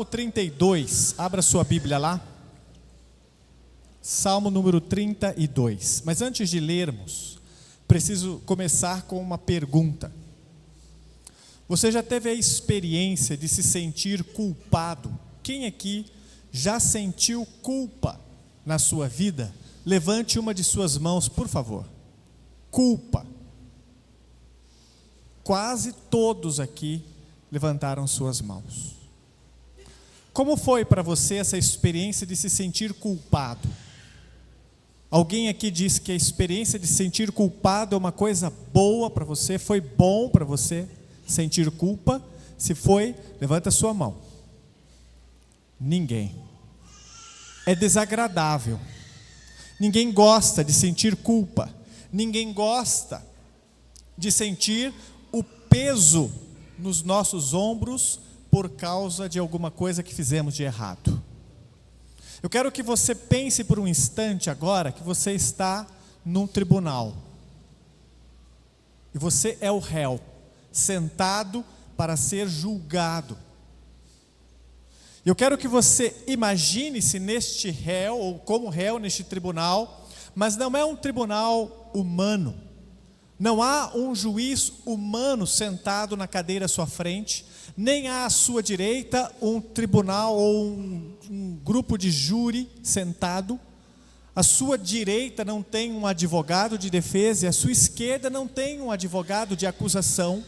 Salmo 32, abra sua Bíblia lá. Salmo número 32. Mas antes de lermos, preciso começar com uma pergunta. Você já teve a experiência de se sentir culpado? Quem aqui já sentiu culpa na sua vida? Levante uma de suas mãos, por favor. Culpa. Quase todos aqui levantaram suas mãos. Como foi para você essa experiência de se sentir culpado? Alguém aqui disse que a experiência de se sentir culpado é uma coisa boa para você? Foi bom para você sentir culpa? Se foi, levanta a sua mão. Ninguém. É desagradável. Ninguém gosta de sentir culpa. Ninguém gosta de sentir o peso nos nossos ombros por causa de alguma coisa que fizemos de errado. Eu quero que você pense por um instante agora que você está num tribunal. E você é o réu, sentado para ser julgado. Eu quero que você imagine-se neste réu, ou como réu neste tribunal, mas não é um tribunal humano. Não há um juiz humano sentado na cadeira à sua frente, nem há à sua direita um tribunal ou um grupo de júri sentado. À sua direita não tem um advogado de defesa e à sua esquerda não tem um advogado de acusação.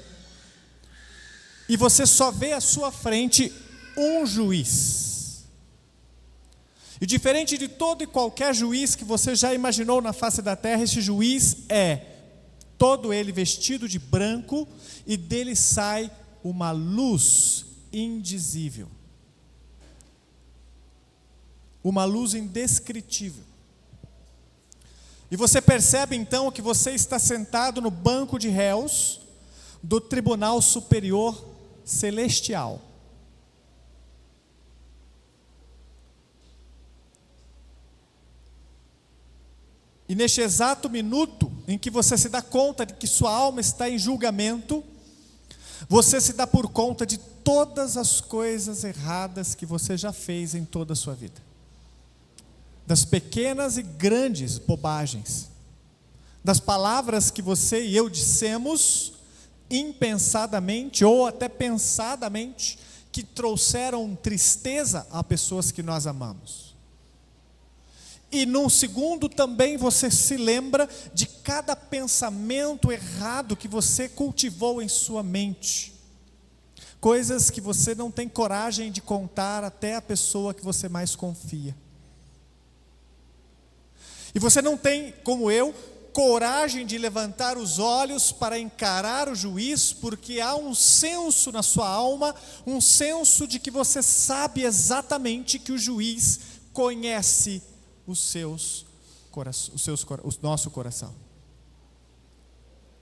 E você só vê à sua frente um juiz. E diferente de todo e qualquer juiz que você já imaginou na face da terra, esse juiz é todo ele vestido de branco e dele sai uma luz indizível. Uma luz indescritível. E você percebe então que você está sentado no banco de réus do Tribunal Superior Celestial. E neste exato minuto em que você se dá conta de que sua alma está em julgamento, você se dá por conta de todas as coisas erradas que você já fez em toda a sua vida. Das pequenas e grandes bobagens. Das palavras que você e eu dissemos impensadamente ou até pensadamente, que trouxeram tristeza a pessoas que nós amamos. E num segundo também você se lembra de cada pensamento errado que você cultivou em sua mente. Coisas que você não tem coragem de contar até a pessoa que você mais confia. E você não tem, como eu, coragem de levantar os olhos para encarar o juiz, porque há um senso na sua alma, um senso de que você sabe exatamente que o juiz conhece o nosso coração.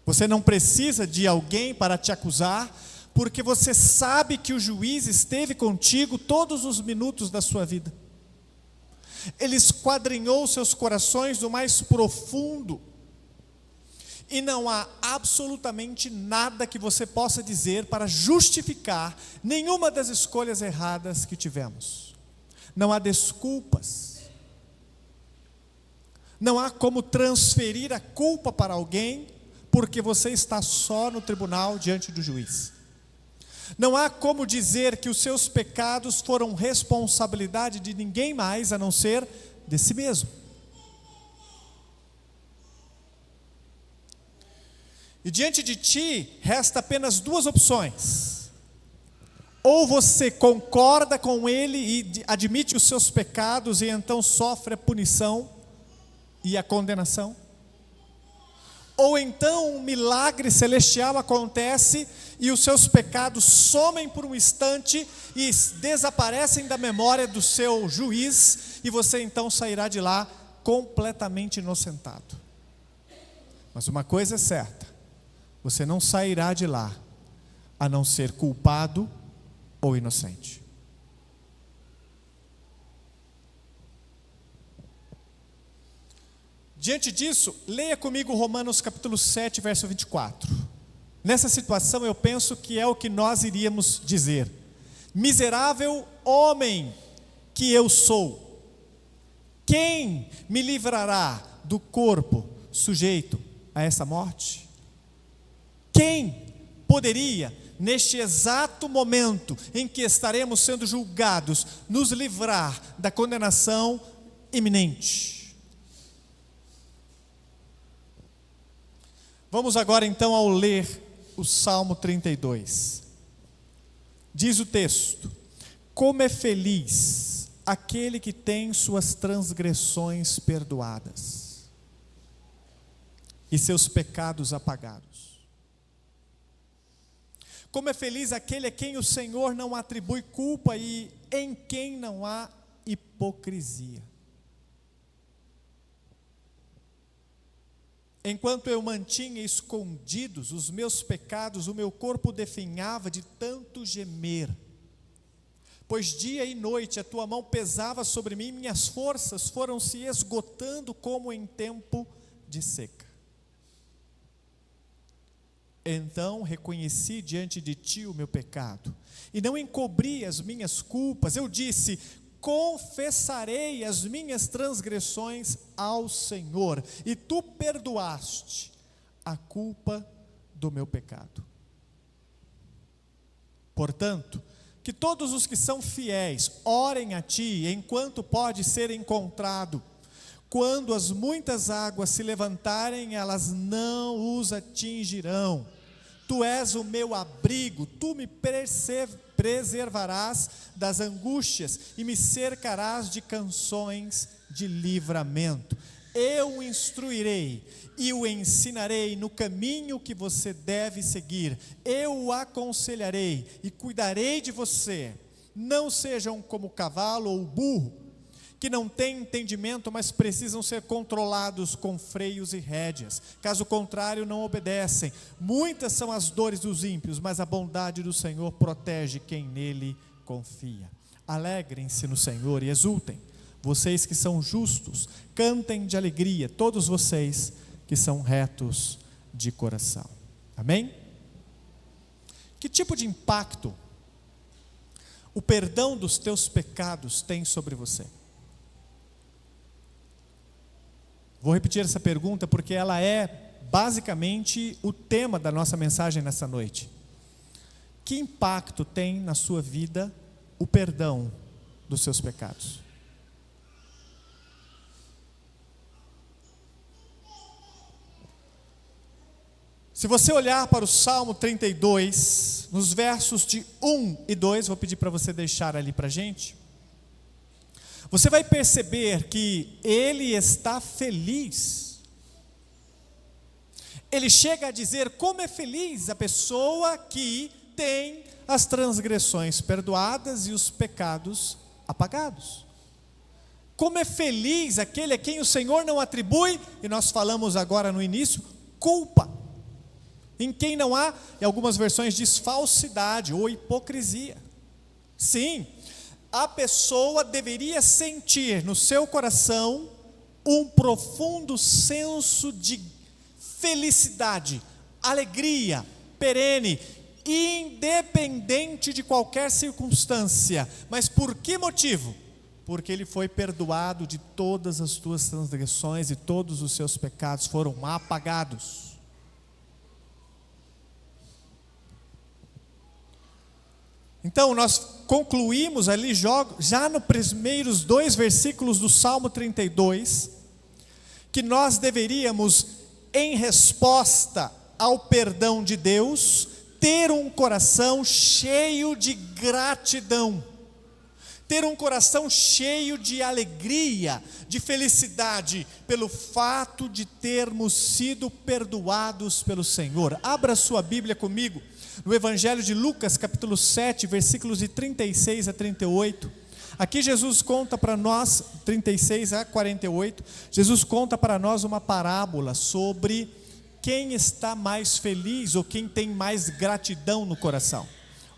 Você não precisa de alguém para te acusar, porque você sabe que o juiz esteve contigo todos os minutos da sua vida. Ele esquadrinhou seus corações do mais profundo, e não há absolutamente nada que você possa dizer para justificar nenhuma das escolhas erradas que tivemos. Não há desculpas. Não há como transferir a culpa para alguém, porque você está só no tribunal diante do juiz. Não há como dizer que os seus pecados foram responsabilidade de ninguém mais a não ser de si mesmo. E diante de ti resta apenas duas opções. Ou você concorda com ele e admite os seus pecados e então sofre a punição e a condenação. Ou então um milagre celestial acontece e os seus pecados somem por um instante e desaparecem da memória do seu juiz, e você então sairá de lá completamente inocentado. Mas uma coisa é certa: você não sairá de lá a não ser culpado ou inocente. Diante disso, leia comigo Romanos capítulo 7, verso 24. Nessa situação eu penso que é o que nós iríamos dizer: miserável homem que eu sou? Quem me livrará do corpo sujeito a essa morte? Quem poderia, neste exato momento em que estaremos sendo julgados, nos livrar da condenação iminente? Vamos agora então ao ler o Salmo 32. Diz o texto: como é feliz aquele que tem suas transgressões perdoadas e seus pecados apagados. Como é feliz aquele a quem o Senhor não atribui culpa e em quem não há hipocrisia. Enquanto eu mantinha escondidos os meus pecados, o meu corpo definhava de tanto gemer. Pois dia e noite a tua mão pesava sobre mim, minhas forças foram se esgotando como em tempo de seca. Então reconheci diante de ti o meu pecado, e não encobri as minhas culpas. Eu disse: confessarei as minhas transgressões ao Senhor, e tu perdoaste a culpa do meu pecado. Portanto, que todos os que são fiéis orem a ti, enquanto pode ser encontrado. Quando as muitas águas se levantarem, elas não os atingirão. Tu és o meu abrigo, tu me preservarás das angústias e me cercarás de canções de livramento. Eu o instruirei e o ensinarei no caminho que você deve seguir. Eu o aconselharei e cuidarei de você. Não sejam como o cavalo ou o burro, que não têm entendimento, mas precisam ser controlados com freios e rédeas. Caso contrário, não obedecem. Muitas são as dores dos ímpios, mas a bondade do Senhor protege quem nele confia. Alegrem-se no Senhor e exultem, vocês que são justos, cantem de alegria, todos vocês que são retos de coração. Amém? Que tipo de impacto o perdão dos teus pecados tem sobre você? Vou repetir essa pergunta porque ela é basicamente o tema da nossa mensagem nessa noite. Que impacto tem na sua vida o perdão dos seus pecados? Se você olhar para o Salmo 32, nos versos de 1 e 2, vou pedir para você deixar ali para a gente. Você vai perceber que ele está feliz. Ele chega a dizer como é feliz a pessoa que tem as transgressões perdoadas e os pecados apagados. Como é feliz aquele a quem o Senhor não atribui, e nós falamos agora no início, culpa. Em quem não há, em algumas versões diz falsidade ou hipocrisia. Sim, a pessoa deveria sentir no seu coração um profundo senso de felicidade, alegria, perene, independente de qualquer circunstância. Mas por que motivo? Porque ele foi perdoado de todas as suas transgressões e todos os seus pecados foram apagados. Então nós concluímos ali já nos primeiros 2 versículos do Salmo 32, que nós deveríamos, em resposta ao perdão de Deus, ter um coração cheio de gratidão, ter um coração cheio de alegria, de felicidade, pelo fato de termos sido perdoados pelo Senhor. Abra sua Bíblia comigo, no Evangelho de Lucas, capítulo 7, versículos de 36 a 38, aqui Jesus conta para nós, 36 a 48, Jesus conta para nós uma parábola sobre quem está mais feliz ou quem tem mais gratidão no coração.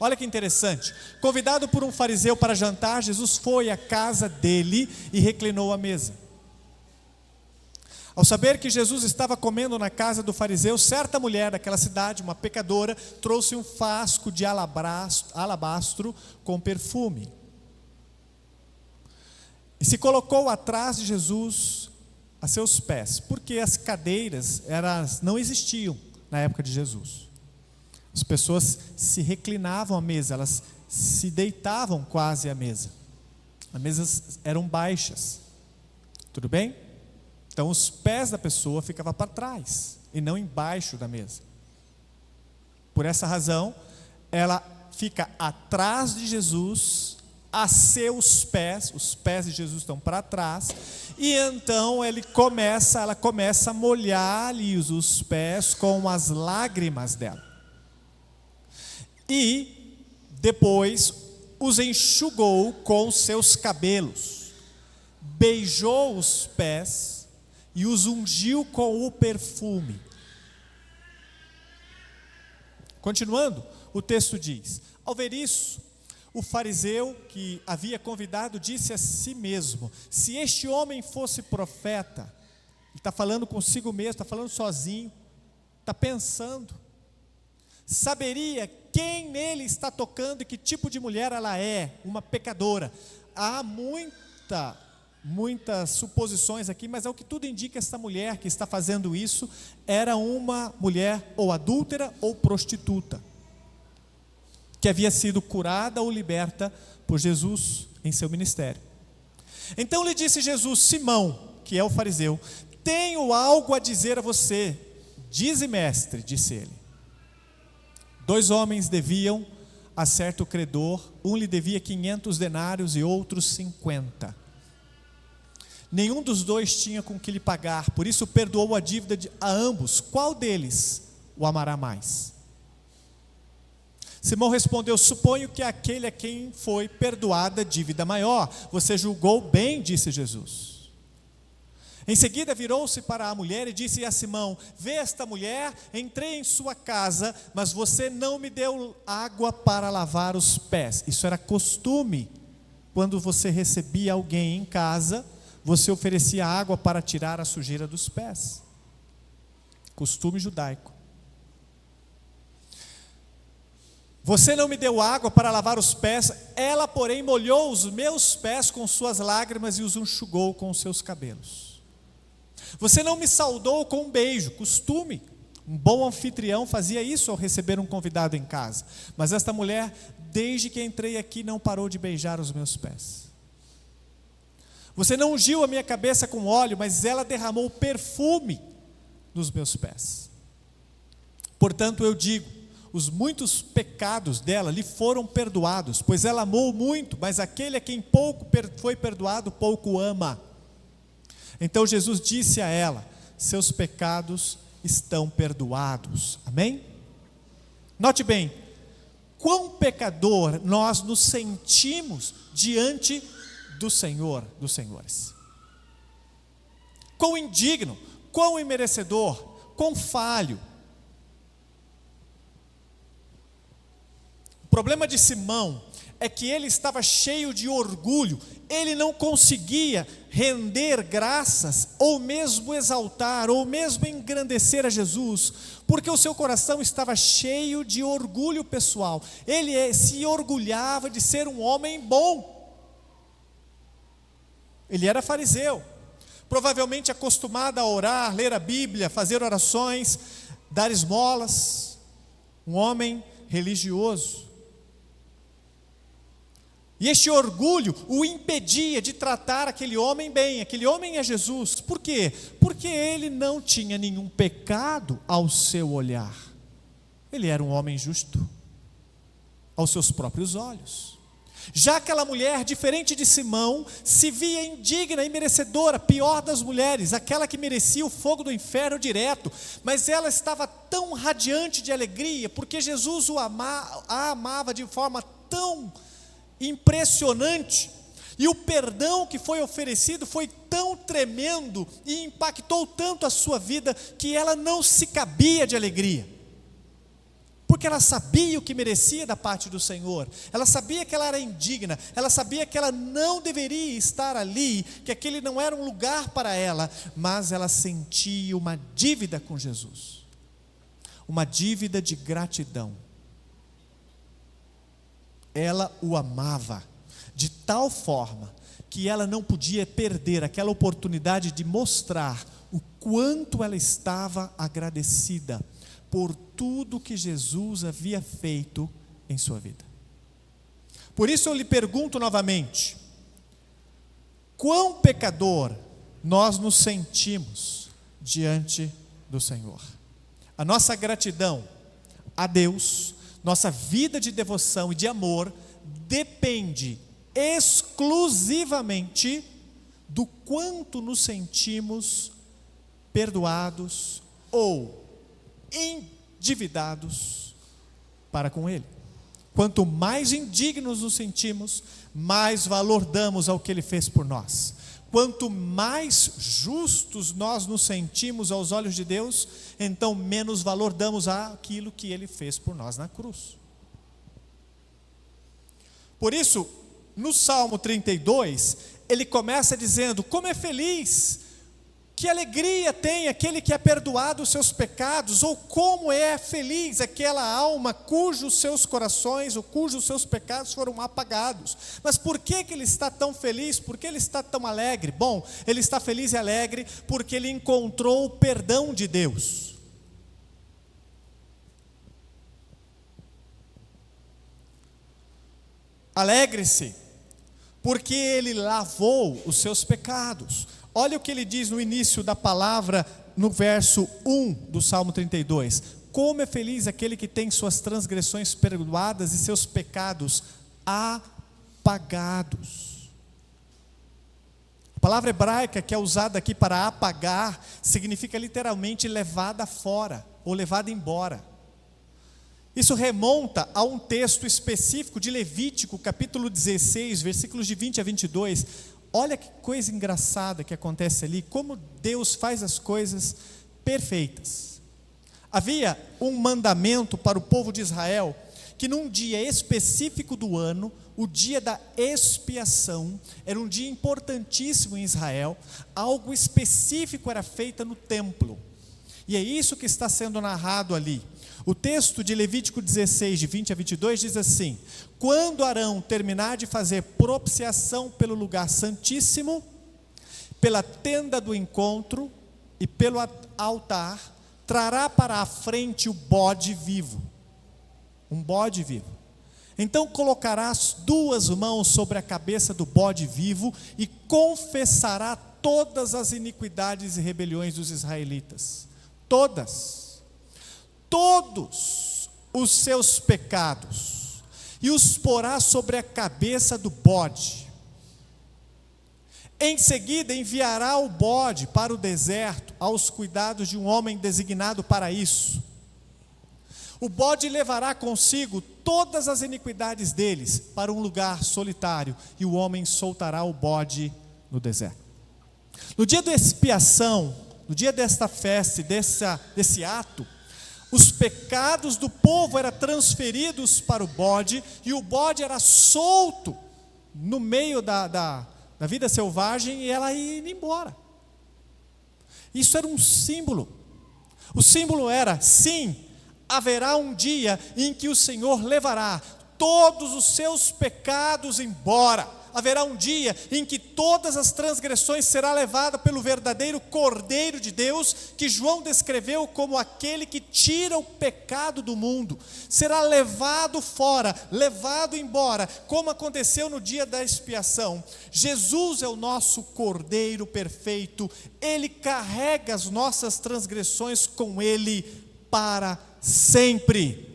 Olha que interessante, convidado por um fariseu para jantar, Jesus foi à casa dele e reclinou à mesa. Ao saber que Jesus estava comendo na casa do fariseu, certa mulher daquela cidade, uma pecadora, trouxe um frasco de alabastro com perfume. e se colocou atrás de Jesus a seus pés, porque as cadeiras não existiam na época de Jesus. As pessoas se reclinavam à mesa, elas se deitavam quase à mesa. As mesas eram baixas, tudo bem? Então os pés da pessoa ficavam para trás e não embaixo da mesa. Por essa razão, ela fica atrás de Jesus, a seus pés, os pés de Jesus estão para trás, e então ela começa a molhar-lhe os pés com as lágrimas dela. E depois os enxugou com seus cabelos, beijou os pés e os ungiu com o perfume. Continuando, o texto diz: ao ver isso, o fariseu que havia convidado disse a si mesmo: se este homem fosse profeta, ele está falando consigo mesmo, está falando sozinho, está pensando, saberia quem nele está tocando e que tipo de mulher ela é, uma pecadora. Há muitas suposições aqui, mas ao que tudo indica, essa mulher que está fazendo isso era uma mulher ou adúltera ou prostituta, que havia sido curada ou liberta por Jesus em seu ministério. Então lhe disse Jesus: Simão, que é o fariseu, tenho algo a dizer a você. Dize, mestre, disse ele. 2 homens deviam a certo credor, um lhe devia 500 denários e outro 50. Nenhum dos dois tinha com que lhe pagar, por isso perdoou a dívida a ambos. Qual deles o amará mais? Simão respondeu: suponho que aquele a quem foi perdoada a dívida maior. Você julgou bem, disse Jesus. Em seguida virou-se para a mulher e disse a Simão: vê esta mulher, entrei em sua casa, mas você não me deu água para lavar os pés. Isso era costume. Quando você recebia alguém em casa, você oferecia água para tirar a sujeira dos pés. Costume judaico. Você não me deu água para lavar os pés, ela porém molhou os meus pés com suas lágrimas e os enxugou com os seus cabelos. Você não me saudou com um beijo, costume. Um bom anfitrião fazia isso ao receber um convidado em casa. Mas esta mulher, desde que entrei aqui, não parou de beijar os meus pés. Você não ungiu a minha cabeça com óleo, mas ela derramou perfume nos meus pés. Portanto, eu digo, os muitos pecados dela lhe foram perdoados, pois ela amou muito, mas aquele a quem pouco foi perdoado, pouco ama. Então Jesus disse a ela: seus pecados estão perdoados. Amém? Note bem, quão pecador nós nos sentimos diante do Senhor dos senhores. Quão indigno, quão imerecedor, quão falho. O problema de Simão é que ele estava cheio de orgulho, ele não conseguia render graças, ou mesmo exaltar, ou mesmo engrandecer a Jesus, porque o seu coração estava cheio de orgulho pessoal. Ele se orgulhava de ser um homem bom. Ele era fariseu, provavelmente acostumado a orar, ler a Bíblia, fazer orações, dar esmolas, um homem religioso. E este orgulho o impedia de tratar aquele homem bem. Aquele homem é Jesus. Por quê? Porque ele não tinha nenhum pecado ao seu olhar. Ele era um homem justo aos seus próprios olhos. Já aquela mulher, diferente de Simão, se via indigna e merecedora, pior das mulheres, aquela que merecia o fogo do inferno direto, mas ela estava tão radiante de alegria, porque Jesus a amava de forma tão impressionante, e o perdão que foi oferecido foi tão tremendo e impactou tanto a sua vida, que ela não se cabia de alegria, porque ela sabia o que merecia da parte do Senhor, ela sabia que ela era indigna, ela sabia que ela não deveria estar ali, que aquele não era um lugar para ela, mas ela sentia uma dívida com Jesus, uma dívida de gratidão. Ela o amava de tal forma que ela não podia perder aquela oportunidade de mostrar o quanto ela estava agradecida por tudo que Jesus havia feito em sua vida. Por isso eu lhe pergunto novamente: quão pecador nós nos sentimos diante do Senhor? A nossa gratidão a Deus, nossa vida de devoção e de amor, depende exclusivamente do quanto nos sentimos perdoados ou endividados para com Ele. Quanto mais indignos nos sentimos, mais valor damos ao que Ele fez por nós. Quanto mais justos nós nos sentimos aos olhos de Deus, então menos valor damos àquilo que Ele fez por nós na cruz. Por isso, no Salmo 32, ele começa dizendo: como é feliz, que alegria tem aquele que é perdoado os seus pecados, ou como é feliz aquela alma cujos seus corações, ou cujos seus pecados foram apagados. Mas por que ele está tão feliz? Por que ele está tão alegre? Bom, ele está feliz e alegre porque ele encontrou o perdão de Deus. Alegre-se, porque ele lavou os seus pecados. Olha o que ele diz no início da palavra, no verso 1 do Salmo 32. Como é feliz aquele que tem suas transgressões perdoadas e seus pecados apagados. A palavra hebraica que é usada aqui para apagar, significa literalmente levada fora, ou levada embora. Isso remonta a um texto específico de Levítico, capítulo 16, versículos de 20 a 22. Olha que coisa engraçada que acontece ali, como Deus faz as coisas perfeitas. Havia um mandamento para o povo de Israel, que num dia específico do ano, o dia da expiação, era um dia importantíssimo em Israel, algo específico era feito no templo. E é isso que está sendo narrado ali. O texto de Levítico 16, de 20 a 22, diz assim: quando Arão terminar de fazer propiciação pelo lugar santíssimo, pela tenda do encontro e pelo altar, trará para a frente o bode vivo, um bode vivo. Então colocará as duas mãos sobre a cabeça do bode vivo e confessará todas as iniquidades e rebeliões dos israelitas, todos os seus pecados, e os porá sobre a cabeça do bode. Em seguida enviará o bode para o deserto, aos cuidados de um homem designado para isso. O bode levará consigo todas as iniquidades deles para um lugar solitário, e o homem soltará o bode no deserto. No dia da expiação, no dia desta festa, desse ato, os pecados do povo eram transferidos para o bode, e o bode era solto no meio da vida selvagem, e ela ia indo embora. Isso era um símbolo. O símbolo era: sim, haverá um dia em que o Senhor levará todos os seus pecados embora. Haverá um dia em que todas as transgressões serão levadas pelo verdadeiro Cordeiro de Deus, que João descreveu como aquele que tira o pecado do mundo. Será levado fora, levado embora, como aconteceu no dia da expiação. Jesus é o nosso Cordeiro perfeito. Ele carrega as nossas transgressões com Ele para sempre.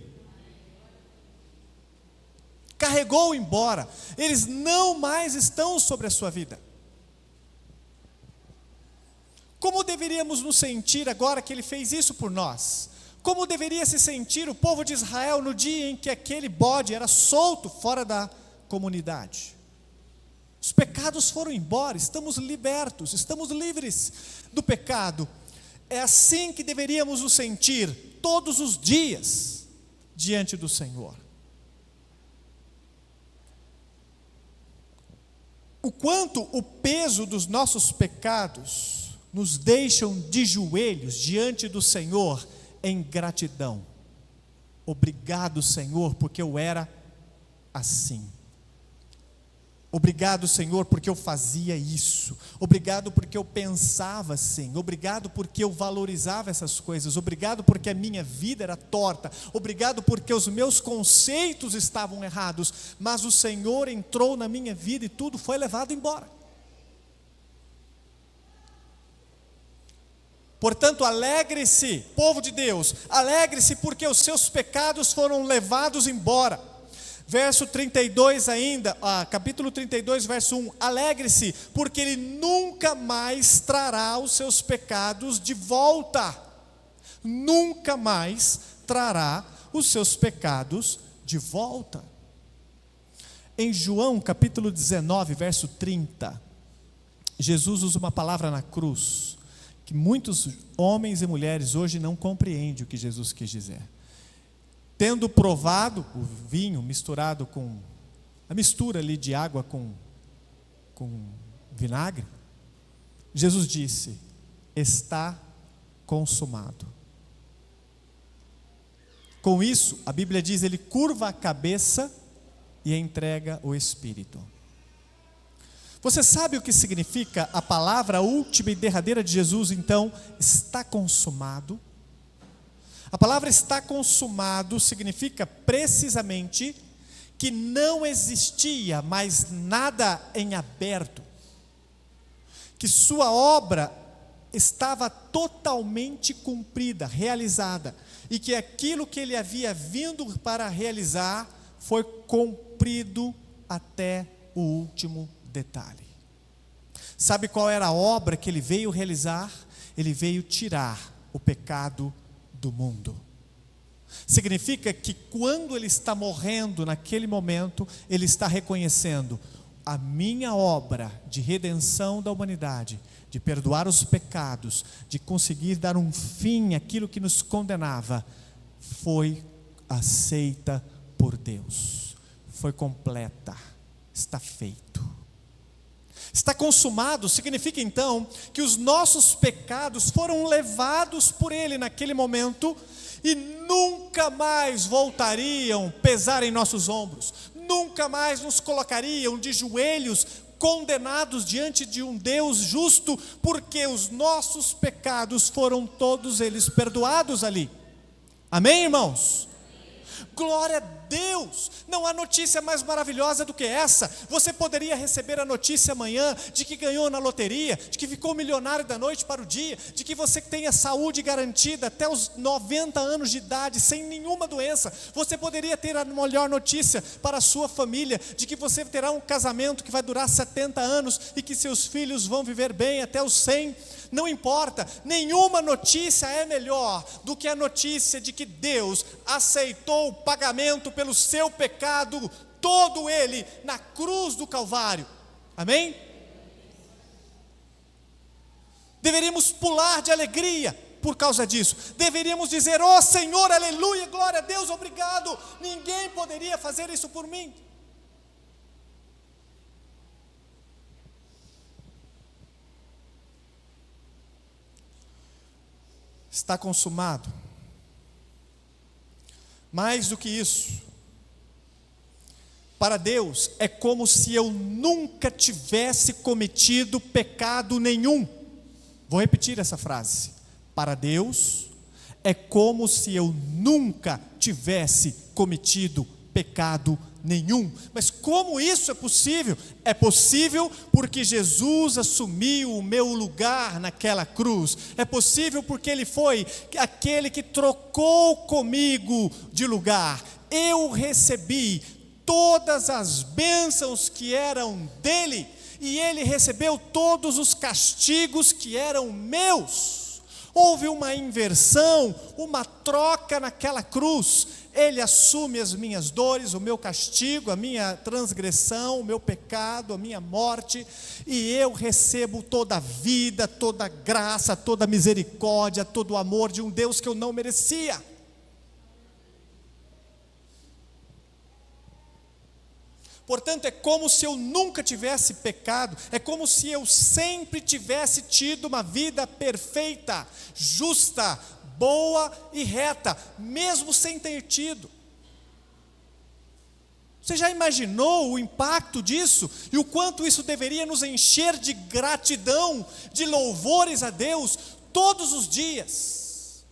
Carregou embora, eles não mais estão sobre a sua vida. Como deveríamos nos sentir agora que Ele fez isso por nós? Como deveria se sentir o povo de Israel no dia em que aquele bode era solto fora da comunidade? Os pecados foram embora, estamos libertos, estamos livres do pecado. É assim que deveríamos nos sentir todos os dias diante do Senhor. O quanto o peso dos nossos pecados nos deixam de joelhos diante do Senhor em gratidão. Obrigado, Senhor, porque eu era assim. Obrigado, Senhor, porque eu fazia isso. Obrigado porque eu pensava assim. Obrigado porque eu valorizava essas coisas. Obrigado porque a minha vida era torta. Obrigado porque os meus conceitos estavam errados. Mas o Senhor entrou na minha vida e tudo foi levado embora. Portanto, alegre-se, povo de Deus. Alegre-se porque os seus pecados foram levados embora. Verso 32 ainda, capítulo 32, verso 1. Alegre-se, porque Ele nunca mais trará os seus pecados de volta. Nunca mais trará os seus pecados de volta. Em João, capítulo 19, verso 30, Jesus usa uma palavra na cruz, que muitos homens e mulheres hoje não compreendem o que Jesus quis dizer. Tendo provado o vinho misturado com, a mistura ali de água com vinagre, Jesus disse: está consumado. Com isso, a Bíblia diz, ele curva a cabeça e entrega o Espírito. Você sabe o que significa a palavra última e derradeira de Jesus, então? Está consumado. A palavra está consumado significa precisamente que não existia mais nada em aberto, que sua obra estava totalmente cumprida, realizada, e que aquilo que ele havia vindo para realizar foi cumprido até o último detalhe. Sabe qual era a obra que ele veio realizar? Ele veio tirar o pecado do mundo. Significa que quando ele está morrendo naquele momento, ele está reconhecendo: a minha obra de redenção da humanidade, de perdoar os pecados, de conseguir dar um fim àquilo que nos condenava, foi aceita por Deus, foi completa, está feito. Está consumado significa então que os nossos pecados foram levados por Ele naquele momento e nunca mais voltariam a pesar em nossos ombros, nunca mais nos colocariam de joelhos condenados diante de um Deus justo, porque os nossos pecados foram todos eles perdoados ali. Amém, irmãos? Glória a Deus! Não há notícia mais maravilhosa do que essa. Você poderia receber a notícia amanhã de que ganhou na loteria, de que ficou milionário da noite para o dia, de que você tenha saúde garantida até os 90 anos de idade, sem nenhuma doença. Você poderia ter a melhor notícia para a sua família, de que você terá um casamento que vai durar 70 anos e que seus filhos vão viver bem até os 100. Não importa, nenhuma notícia é melhor do que a notícia de que Deus aceitou o pagamento pelo seu pecado, todo ele, na cruz do Calvário. Amém? Deveríamos pular de alegria por causa disso. Deveríamos dizer: ó Senhor, aleluia, glória a Deus, obrigado. Ninguém poderia fazer isso por mim. Está consumado. Mais do que isso, para Deus é como se eu nunca tivesse cometido pecado nenhum. Vou repetir essa frase. Para Deus é como se eu nunca tivesse cometido pecado nenhum. Mas como isso é possível? É possível porque Jesus assumiu o meu lugar naquela cruz. É possível porque Ele foi aquele que trocou comigo de lugar. Eu recebi todas as bênçãos que eram dele, e Ele recebeu todos os castigos que eram meus. Houve uma inversão, uma troca naquela cruz. Ele assume as minhas dores, o meu castigo, a minha transgressão, o meu pecado, a minha morte, e eu recebo toda a vida, toda a graça, toda a misericórdia, todo o amor de um Deus que eu não merecia. Portanto, é como se eu nunca tivesse pecado, é como se eu sempre tivesse tido uma vida perfeita, justa, boa e reta, mesmo sem ter tido. Você já imaginou o impacto disso? E o quanto isso deveria nos encher de gratidão, de louvores a Deus, todos os dias?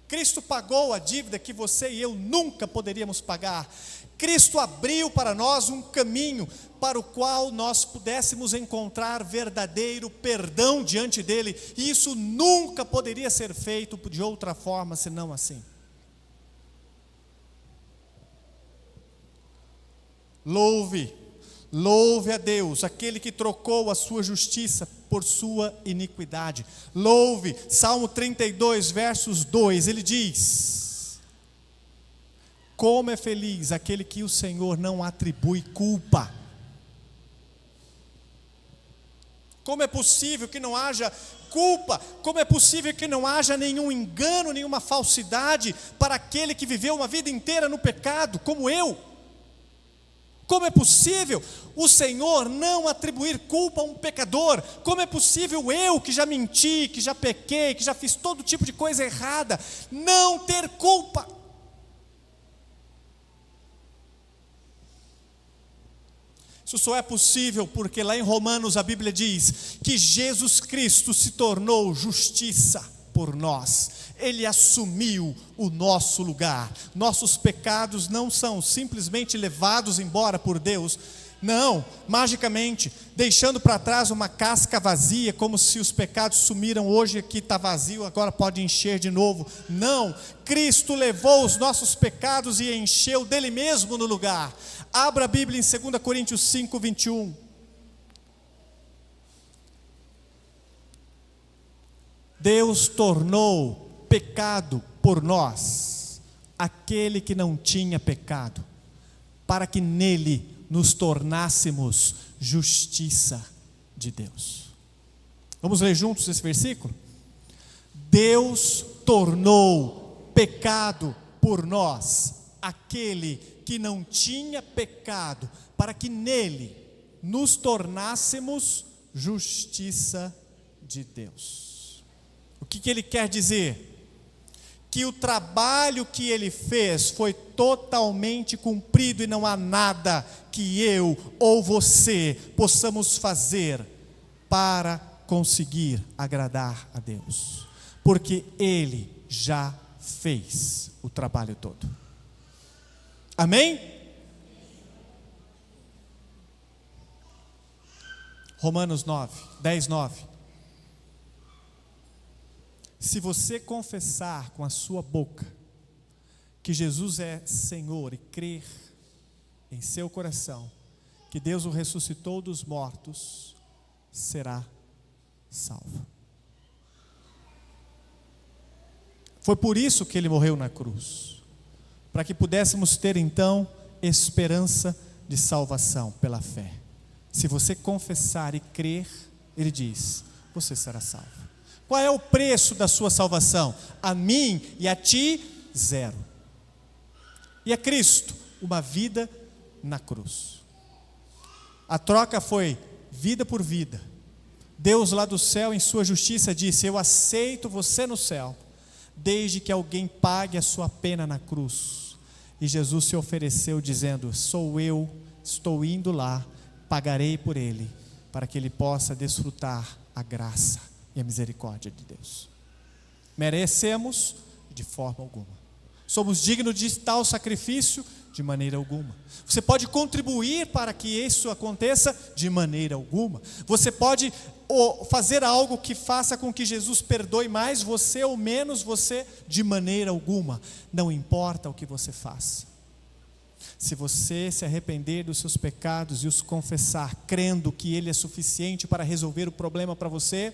Cristo pagou a dívida que você e eu nunca poderíamos pagar. Cristo abriu para nós um caminho para o qual nós pudéssemos encontrar verdadeiro perdão diante dele. E isso nunca poderia ser feito de outra forma senão assim. Louve a Deus, aquele que trocou a sua justiça por sua iniquidade. Louve, Salmo 32, versos 2, ele diz: como é feliz aquele que o Senhor não atribui culpa. Como é possível que não haja culpa? Como é possível que não haja nenhum engano, nenhuma falsidade para aquele que viveu uma vida inteira no pecado, como eu? Como é possível o Senhor não atribuir culpa a um pecador? Como é possível eu, que já menti, que já pequei, que já fiz todo tipo de coisa errada, não ter culpa? Isso só é possível porque lá em Romanos a Bíblia diz que Jesus Cristo se tornou justiça por nós. Ele assumiu o nosso lugar. Nossos pecados não são simplesmente levados embora por Deus, não, magicamente, deixando para trás uma casca vazia, como se os pecados sumiram, hoje aqui está vazio, agora pode encher de novo. Não, Cristo levou os nossos pecados e encheu dele mesmo no lugar. Abra a Bíblia em 2 Coríntios 5, 21. Deus tornou pecado por nós aquele que não tinha pecado, para que nele nos tornássemos justiça de Deus. Vamos ler juntos esse versículo? Deus tornou pecado por nós aquele que não tinha pecado, para que nele nos tornássemos justiça de Deus. O que ele quer dizer? Que o trabalho que ele fez foi totalmente cumprido e não há nada que eu ou você possamos fazer para conseguir agradar a Deus, porque ele já fez o trabalho todo. Amém? Romanos 10, 9. Se você confessar com a sua boca que Jesus é Senhor e crer em seu coração que Deus o ressuscitou dos mortos, será salvo. Foi por isso que ele morreu na cruz, para que pudéssemos ter então esperança de salvação pela fé. Se você confessar e crer, ele diz, você será salvo. Qual é o preço da sua salvação? A mim e a ti, zero. E a Cristo, uma vida na cruz. A troca foi vida por vida. Deus lá do céu, em sua justiça, disse, eu aceito você no céu, desde que alguém pague a sua pena na cruz. E Jesus se ofereceu dizendo, sou eu, estou indo lá, pagarei por ele, para que ele possa desfrutar a graça e a misericórdia de Deus. Merecemos? De forma alguma. Somos dignos de tal sacrifício? De maneira alguma. Você pode contribuir para que isso aconteça? De maneira alguma. Você pode fazer algo que faça com que Jesus perdoe mais você ou menos você? De maneira alguma. Não importa o que você faça. Se você se arrepender dos seus pecados e os confessar, crendo que ele é suficiente para resolver o problema para você,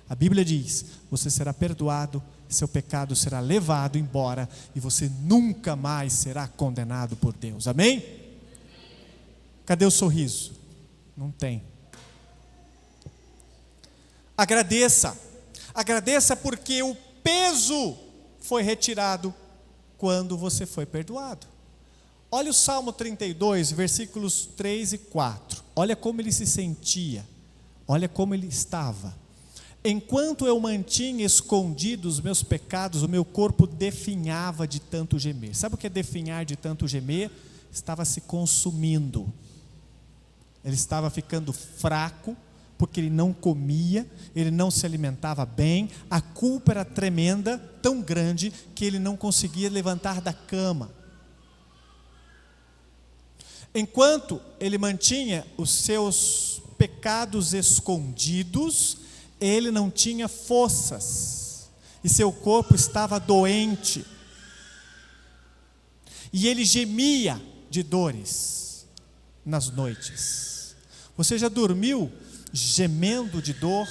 a Bíblia diz, você será perdoado, seu pecado será levado embora e você nunca mais será condenado por Deus. Amém? Cadê o sorriso? Não tem. Agradeça porque o peso foi retirado quando você foi perdoado. Olha o Salmo 32, versículos 3 e 4. Olha como ele se sentia, olha como ele estava. Enquanto eu mantinha escondidos os meus pecados, o meu corpo definhava de tanto gemer. Sabe o que é definhar de tanto gemer? Estava se consumindo. Ele estava ficando fraco, porque ele não comia, ele não se alimentava bem, a culpa era tremenda, tão grande, que ele não conseguia levantar da cama. Enquanto ele mantinha os seus pecados escondidos, ele não tinha forças, e seu corpo estava doente, e ele gemia de dores nas noites. Você já dormiu gemendo de dor?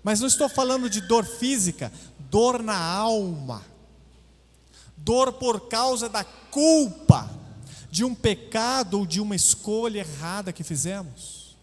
Mas não estou falando de dor física, dor na alma, dor por causa da culpa, de um pecado ou de uma escolha errada que fizemos.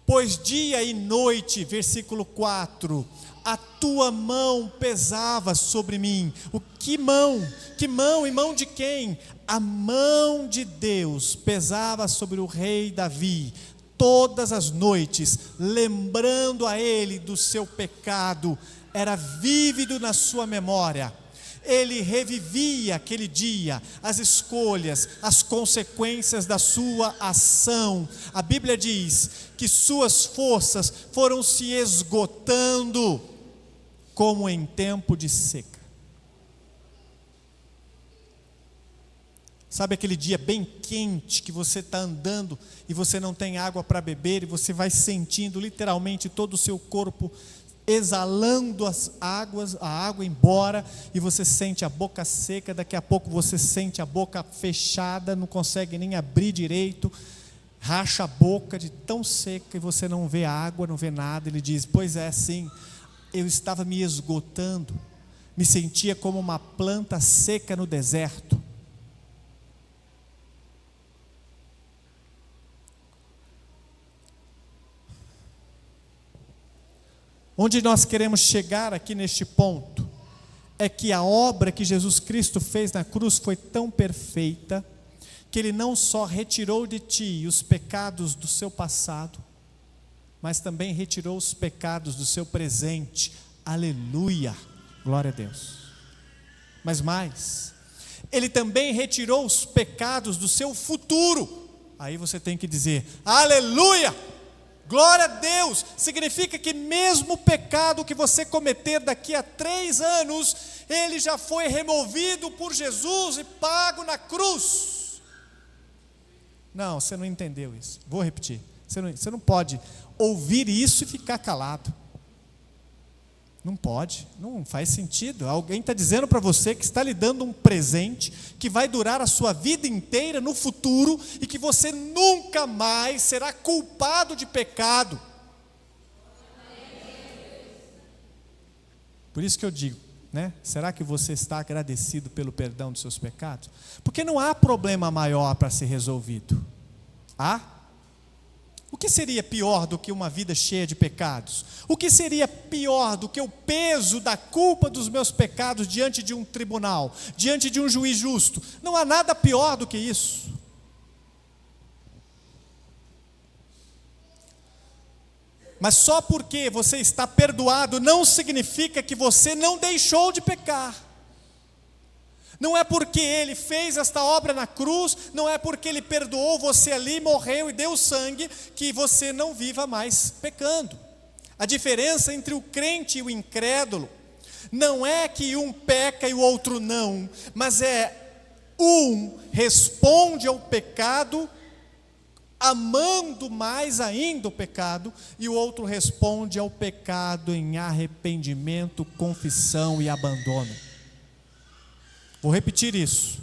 Pois dia e noite, versículo 4, a tua mão pesava sobre mim. Que mão? Que mão? E mão de quem? A mão de Deus pesava sobre o rei Davi, todas as noites, lembrando a ele do seu pecado, era vívido na sua memória. Ele revivia aquele dia, as escolhas, as consequências da sua ação. A Bíblia diz que suas forças foram se esgotando, como em tempo de seca. Sabe aquele dia bem quente, que você está andando e você não tem água para beber, e você vai sentindo literalmente todo o seu corpo exalando a água embora, e você sente a boca seca, daqui a pouco você sente a boca fechada, não consegue nem abrir direito, racha a boca de tão seca, e você não vê água, não vê nada. Ele diz: pois é, sim, eu estava me esgotando, me sentia como uma planta seca no deserto. Onde nós queremos chegar aqui neste ponto, é que a obra que Jesus Cristo fez na cruz foi tão perfeita, que Ele não só retirou de ti os pecados do seu passado, mas também retirou os pecados do seu presente. Aleluia, glória a Deus. Mas mais, Ele também retirou os pecados do seu futuro. Aí você tem que dizer: aleluia! Glória a Deus. Significa que mesmo o pecado que você cometer daqui a 3 anos, ele já foi removido por Jesus e pago na cruz. Não, você não entendeu isso. Vou repetir. Você não pode ouvir isso e ficar calado. Não pode, não faz sentido. Alguém está dizendo para você que está lhe dando um presente que vai durar a sua vida inteira no futuro, e que você nunca mais será culpado de pecado. Por isso que eu digo, né? Será que você está agradecido pelo perdão dos seus pecados? Porque não há problema maior para ser resolvido. Há? O que seria pior do que uma vida cheia de pecados? O que seria pior do que o peso da culpa dos meus pecados diante de um tribunal, diante de um juiz justo? Não há nada pior do que isso. Mas só porque você está perdoado não significa que você não deixou de pecar. Não é porque Ele fez esta obra na cruz, não é porque Ele perdoou você ali, morreu e deu sangue, que você não viva mais pecando. A diferença entre o crente e o incrédulo não é que um peca e o outro não, mas um responde ao pecado amando mais ainda o pecado, e o outro responde ao pecado em arrependimento, confissão e abandono. Vou repetir isso.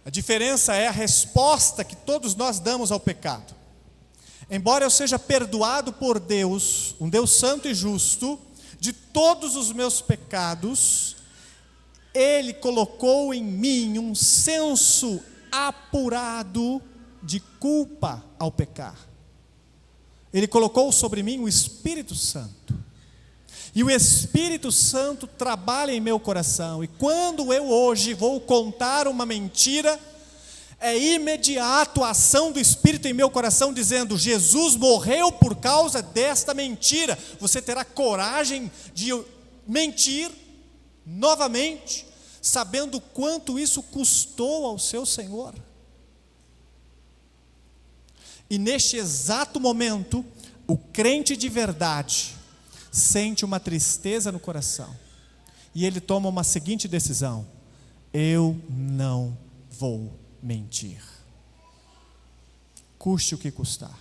A diferença é a resposta que todos nós damos ao pecado. Embora eu seja perdoado por Deus, um Deus santo e justo, de todos os meus pecados, Ele colocou em mim um senso apurado de culpa ao pecar. Ele colocou sobre mim o Espírito Santo. E o Espírito Santo trabalha em meu coração. E quando eu hoje vou contar uma mentira, É imediato a ação do Espírito em meu coração, dizendo: Jesus morreu por causa desta mentira. Você terá coragem de mentir novamente, sabendo quanto isso custou ao seu Senhor. E neste exato momento, o crente de verdade sente uma tristeza no coração, e ele toma uma seguinte decisão: eu não vou mentir, custe o que custar.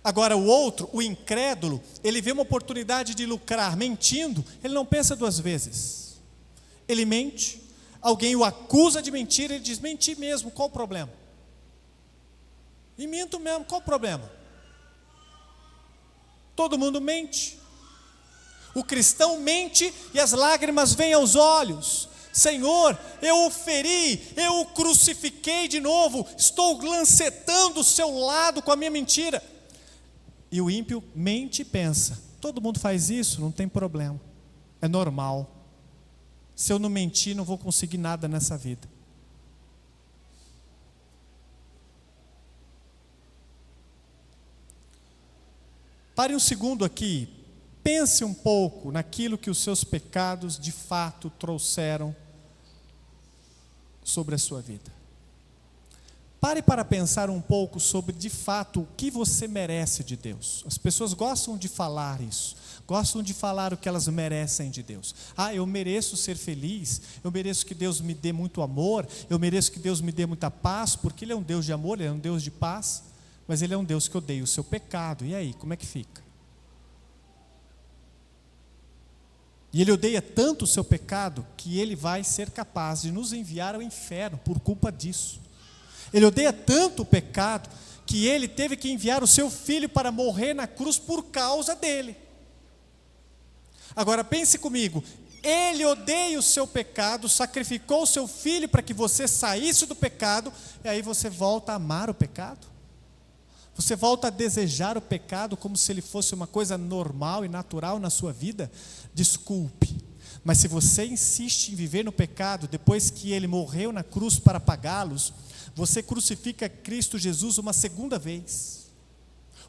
Agora o outro, o incrédulo, ele vê uma oportunidade de lucrar mentindo, ele não pensa duas vezes, ele mente, alguém o acusa de mentir, ele diz: menti mesmo, qual o problema? E minto mesmo, qual o problema? Todo mundo mente. O cristão mente e as lágrimas vêm aos olhos. Senhor, eu o feri, eu o crucifiquei de novo, estou lancetando o seu lado com a minha mentira. E o ímpio mente e pensa: todo mundo faz isso, não tem problema, é normal. Se eu não mentir, não vou conseguir nada nessa vida. Pare um segundo aqui, pense um pouco naquilo que os seus pecados de fato trouxeram sobre a sua vida. Pare para pensar um pouco sobre de fato o que você merece de Deus. As pessoas gostam de falar isso, gostam de falar o que elas merecem de Deus. Eu mereço ser feliz, eu mereço que Deus me dê muito amor, eu mereço que Deus me dê muita paz, porque Ele é um Deus de amor, Ele é um Deus de paz. Mas Ele é um Deus que odeia o seu pecado. E aí, como é que fica? E Ele odeia tanto o seu pecado que Ele vai ser capaz de nos enviar ao inferno por culpa disso. Ele odeia tanto o pecado que Ele teve que enviar o seu Filho para morrer na cruz por causa dele. Agora pense comigo, Ele odeia o seu pecado, sacrificou o seu Filho para que você saísse do pecado, e aí você volta a amar o pecado? Você volta a desejar o pecado como se ele fosse uma coisa normal e natural na sua vida? Desculpe, mas se você insiste em viver no pecado, depois que Ele morreu na cruz para pagá-los, você crucifica Cristo Jesus uma segunda vez,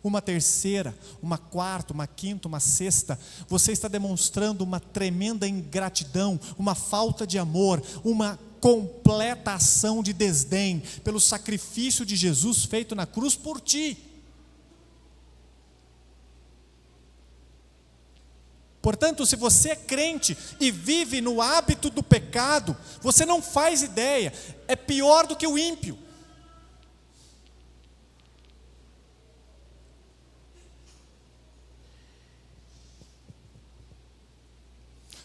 uma terceira, uma quarta, uma quinta, uma sexta. Você está demonstrando uma tremenda ingratidão, uma falta de amor, uma completa ação de desdém pelo sacrifício de Jesus feito na cruz por ti. Portanto, se você é crente e vive no hábito do pecado, você não faz ideia, é pior do que o ímpio.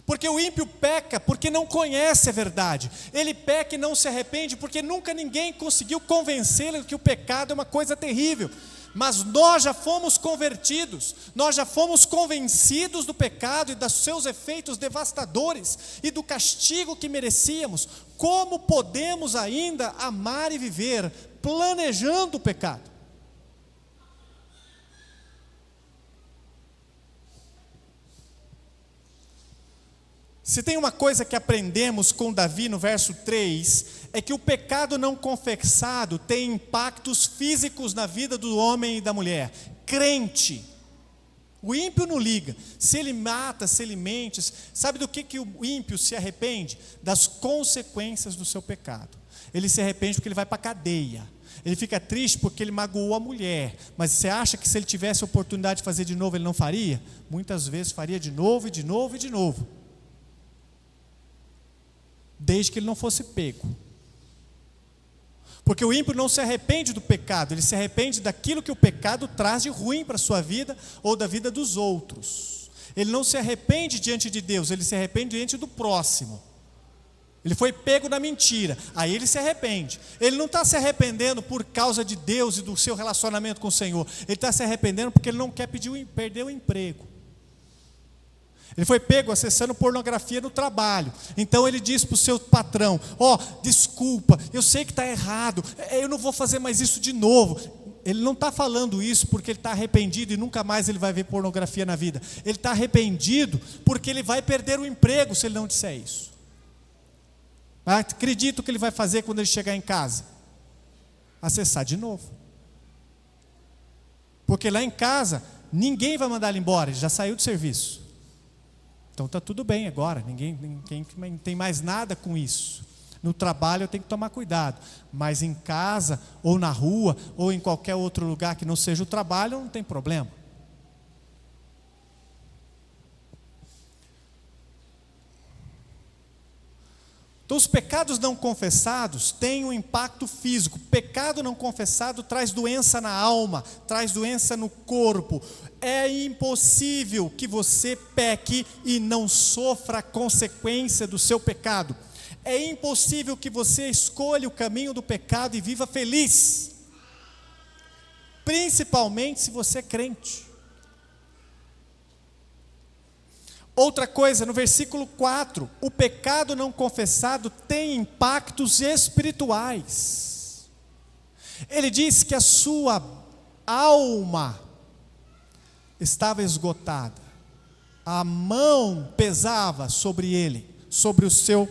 Porque o ímpio peca porque não conhece a verdade. Ele peca e não se arrepende porque nunca ninguém conseguiu convencê-lo que o pecado é uma coisa terrível. Mas nós já fomos convertidos, nós já fomos convencidos do pecado e dos seus efeitos devastadores e do castigo que merecíamos. Como podemos ainda amar e viver planejando o pecado? Se tem uma coisa que aprendemos com Davi no verso 3, é que o pecado não confessado tem impactos físicos na vida do homem e da mulher. Crente, o ímpio não liga, se ele mata, se ele mente, sabe do que o ímpio se arrepende? Das consequências do seu pecado. Ele se arrepende porque ele vai para a cadeia. Ele fica triste porque ele magoou a mulher. Mas você acha que se ele tivesse a oportunidade de fazer de novo, ele não faria? Muitas vezes faria de novo e de novo e de novo. Desde que ele não fosse pego. Porque o ímpio não se arrepende do pecado, ele se arrepende daquilo que o pecado traz de ruim para a sua vida ou da vida dos outros. Ele não se arrepende diante de Deus, ele se arrepende diante do próximo. Ele foi pego na mentira, aí ele se arrepende. Ele não está se arrependendo por causa de Deus e do seu relacionamento com o Senhor. Ele está se arrependendo porque ele não quer perder o emprego. Ele foi pego acessando pornografia no trabalho. Então ele diz para o seu patrão: desculpa, eu sei que está errado, eu não vou fazer mais isso de novo. Ele não está falando isso porque ele está arrependido e nunca mais ele vai ver pornografia na vida. Ele está arrependido porque ele vai perder o emprego se ele não disser isso. Acredito que ele vai fazer quando ele chegar em casa? Acessar de novo. Porque lá em casa, ninguém vai mandar ele embora, ele já saiu do serviço. Então está tudo bem agora, ninguém tem mais nada com isso. No trabalho eu tenho que tomar cuidado, mas em casa, ou na rua, ou em qualquer outro lugar que não seja o trabalho, não tem problema. Então os pecados não confessados têm um impacto físico. Pecado não confessado traz doença na alma, traz doença no corpo. É impossível que você peque e não sofra a consequência do seu pecado. É impossível que você escolha o caminho do pecado e viva feliz. Principalmente se você é crente. Outra coisa, no versículo 4, o pecado não confessado tem impactos espirituais. Ele diz que a sua alma estava esgotada. A mão pesava sobre ele, sobre o seu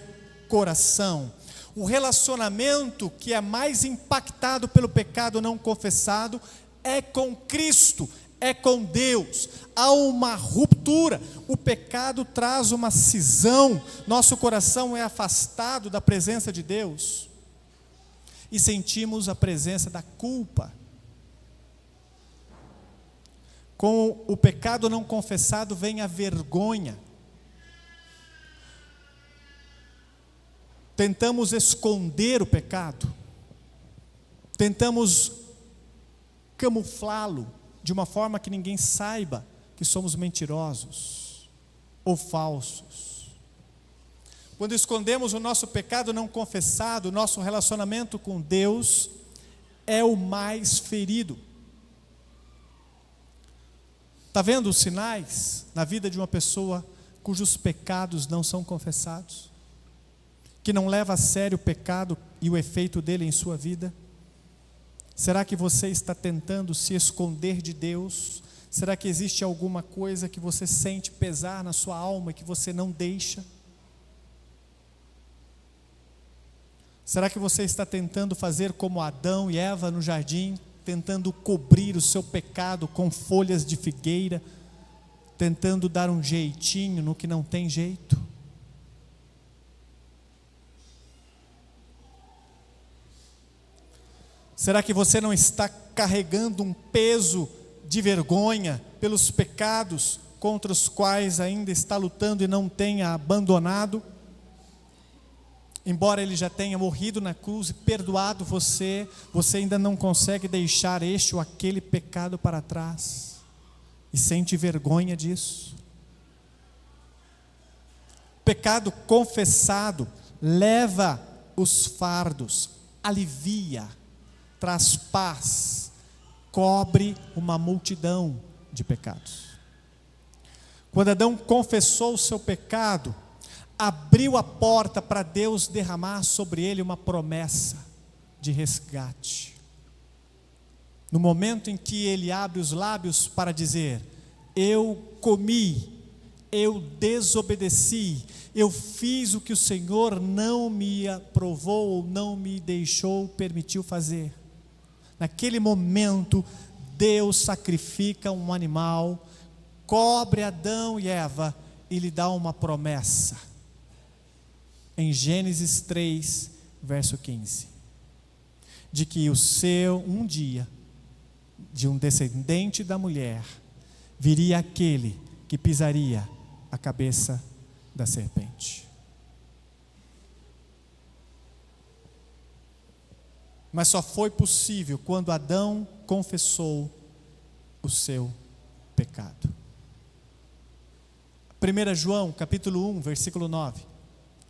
coração. O relacionamento que é mais impactado pelo pecado não confessado é com Cristo, é com Deus. Há uma ruptura. O pecado traz uma cisão. Nosso coração é afastado da presença de Deus e sentimos a presença da culpa. Com o pecado não confessado vem a vergonha. Tentamos esconder o pecado, tentamos camuflá-lo de uma forma que ninguém saiba que somos mentirosos ou falsos. Quando escondemos o nosso pecado não confessado, o nosso relacionamento com Deus é o mais ferido. Está vendo os sinais na vida de uma pessoa cujos pecados não são confessados? Que não leva a sério o pecado e o efeito dele em sua vida? Será que você está tentando se esconder de Deus? Será que existe alguma coisa que você sente pesar na sua alma e que você não deixa? Será que você está tentando fazer como Adão e Eva no jardim, tentando cobrir o seu pecado com folhas de figueira, tentando dar um jeitinho no que não tem jeito? Será que você não está carregando um peso de vergonha pelos pecados contra os quais ainda está lutando e não tenha abandonado? Embora ele já tenha morrido na cruz e perdoado você, você ainda não consegue deixar este ou aquele pecado para trás e sente vergonha disso. Pecado confessado leva os fardos, alivia, traz paz, cobre uma multidão de pecados. Quando Adão confessou o seu pecado, abriu a porta para Deus derramar sobre ele uma promessa de resgate. No momento em que ele abre os lábios para dizer: eu comi, eu desobedeci, eu fiz o que o Senhor não me aprovou ou não me permitiu fazer. Naquele momento, Deus sacrifica um animal, cobre Adão e Eva e lhe dá uma promessa. Em Gênesis 3, verso 15, de que um dia, de um descendente da mulher, viria aquele que pisaria a cabeça da serpente. Mas só foi possível quando Adão confessou o seu pecado. 1 João, capítulo 1, versículo 9.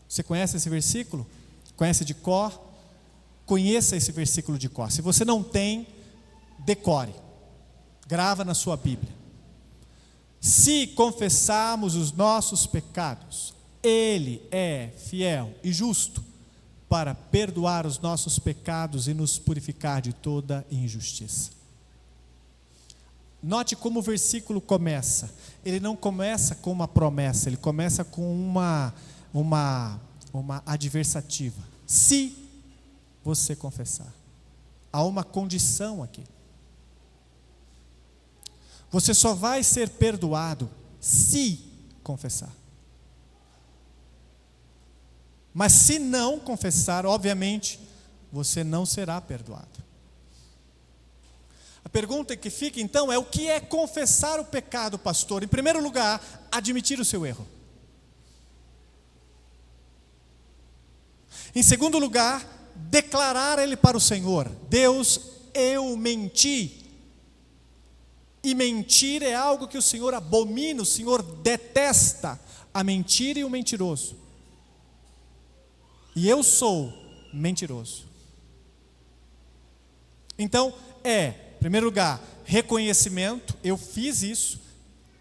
Você conhece esse versículo? Conhece de cor? Conheça esse versículo de cor. Se você não tem, decore. Grava na sua Bíblia. Se confessarmos os nossos pecados, Ele é fiel e justo para perdoar os nossos pecados e nos purificar de toda injustiça. Note como o versículo começa. Ele não começa com uma promessa, ele começa com uma uma adversativa. Se você confessar. Há uma condição aqui. Você só vai ser perdoado se confessar. Mas se não confessar, obviamente, você não será perdoado. A pergunta que fica então é: o que é confessar o pecado, pastor? Em primeiro lugar, admitir o seu erro. Em segundo lugar, declarar ele para o Senhor: Deus, eu menti. E mentir é algo que o Senhor abomina, o Senhor detesta a mentira e o mentiroso. E eu sou mentiroso. Então, em primeiro lugar, reconhecimento, eu fiz isso.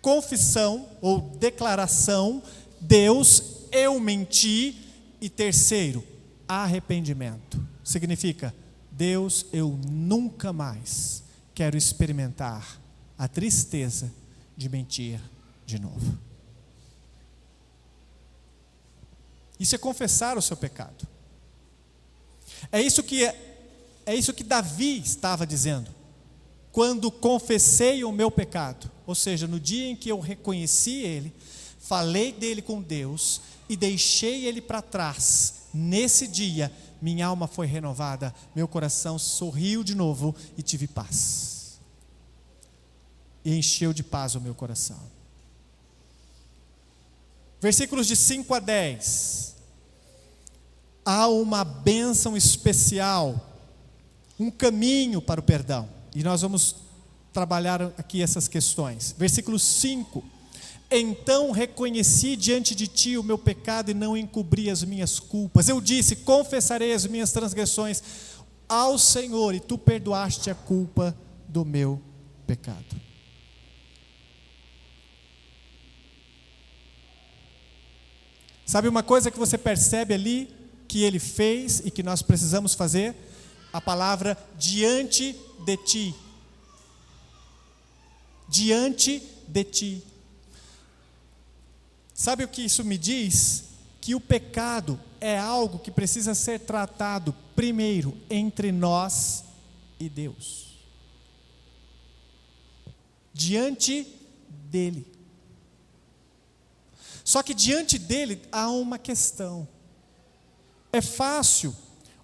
Confissão ou declaração: Deus, eu menti. E terceiro, arrependimento. Significa: Deus, eu nunca mais quero experimentar a tristeza de mentir de novo. Isso é confessar o seu pecado. É isso que Davi estava dizendo. Quando confessei o meu pecado, ou seja, no dia em que eu reconheci ele, falei dele com Deus e deixei ele para trás, nesse dia minha alma foi renovada, meu coração sorriu de novo e tive paz. E encheu de paz o meu coração. Versículos de 5 a 10. Há uma bênção especial, um caminho para o perdão. E nós vamos trabalhar aqui essas questões. Versículo 5. Então reconheci diante de ti o meu pecado e não encobri as minhas culpas. Eu disse: confessarei as minhas transgressões ao Senhor, e tu perdoaste a culpa do meu pecado. Sabe uma coisa que você percebe ali, que ele fez e que nós precisamos fazer? A palavra diante de ti. Diante de ti. Sabe o que isso me diz? Que o pecado é algo que precisa ser tratado primeiro entre nós e Deus. Diante dele. Só que diante dele há uma questão. É fácil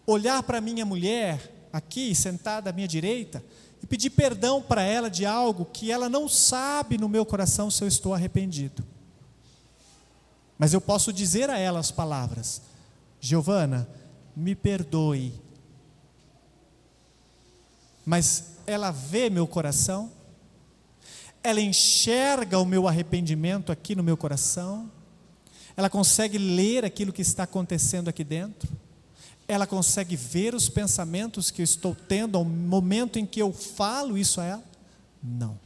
olhar para minha mulher aqui, sentada à minha direita, e pedir perdão para ela de algo que ela não sabe no meu coração se eu estou arrependido. Mas eu posso dizer a ela as palavras: Giovana, me perdoe. Mas ela vê meu coração? Ela enxerga o meu arrependimento aqui no meu coração? Ela consegue ler aquilo que está acontecendo aqui dentro? Ela consegue ver os pensamentos que eu estou tendo ao momento em que eu falo isso a ela? Não.